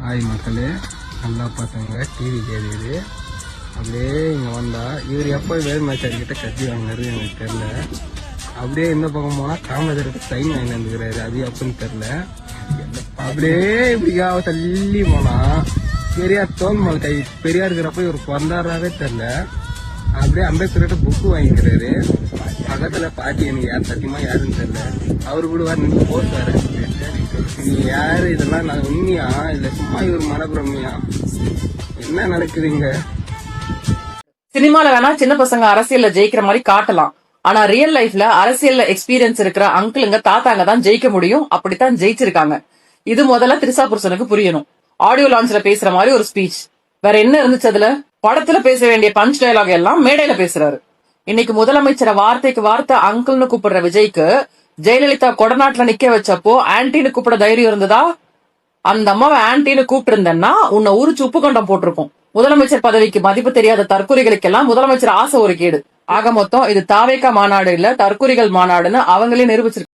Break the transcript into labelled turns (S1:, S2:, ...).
S1: Hi மக்களே, நல்லா பார்த்தாங்க. டிவி கேட்குது. அப்படியே இங்கே வந்தா இவர் எப்போ வேலுநாச்சியார்கிட்ட கட்சி வாங்கினாரு எனக்கு தெரில. அப்படியே இந்த பக்கம் போனால் காமராஜருக்கு சைன் வாங்கி வந்துக்கிறாரு. அது எப்போன்னு தெரில. அப்படியே இப்படிக்காக தள்ளி போனா பெரியார் தோல்மல் கை பெரியார் இருக்கிறப்ப இவர் பிறந்தாராவே தெரில. அப்படியே அம்பேத்கர்கிட்ட புக்கு வாங்கிக்கிறாரு. பக்கத்துல பாட்டி எனக்கு யார் சத்தியமா யாருன்னு தெரியல. அவரு கூட வர நின்று போட்டாரு. நீ யாரு, இதெல்லாம் நான் உண்மையா இல்ல சும்மா இவர் மனப்பிரமையா, என்ன நடக்குதுங்க?
S2: சினிமால வேணா சின்ன பசங்க அரசியல்ல ஜெயிக்கிற மாதிரி காட்டலாம். ஆனா ரியல் லைஃப்ல அரசியல்ல எக்ஸ்பீரியன்ஸ் இருக்கிற அங்கிளுங்க தாத்தாங்க தான் ஜெயிக்க முடியும். அப்படித்தான் ஜெயிச்சிருக்காங்க. இது முதல்ல திரிசா புருஷனுக்கு புரியணும். ஆடியோ லான்ச்ல பேசுற மாதிரி ஒரு ஸ்பீச். வேற என்ன இருந்துச்சு அதுல? படத்துல பேச வேண்டிய பஞ்ச் டயலாக் எல்லாம் மேடையில பேசுறாரு. இன்னைக்கு முதலமைச்சரை வார்த்தைக்கு வார்த்தை அங்கிள்னு கூப்பிடுற விஜய்க்கு ஜெயலலிதா கொடநாட்டுல நிக்க வச்சப்போ ஆன்டின்னு கூப்பிட தைரியம் இருந்ததா? அந்த அம்மாவை ஆன்டின்னு கூப்பிட்டு இருந்தேன்னா உன்னை உரிச்சு உப்பு கண்டம் போட்டிருக்கும். முதலமைச்சர் பதவிக்கு மதிப்பு தெரியாத தற்கொலைகளுக்கெல்லாம் முதலமைச்சர் ஆசை ஒரு கேடு. ஆக மொத்தம் இது தாவேகா மாநாடு இல்ல, தற்கொலைகள் மாநாடுன்னு அவங்களே நிரூபிச்சிருக்காங்க.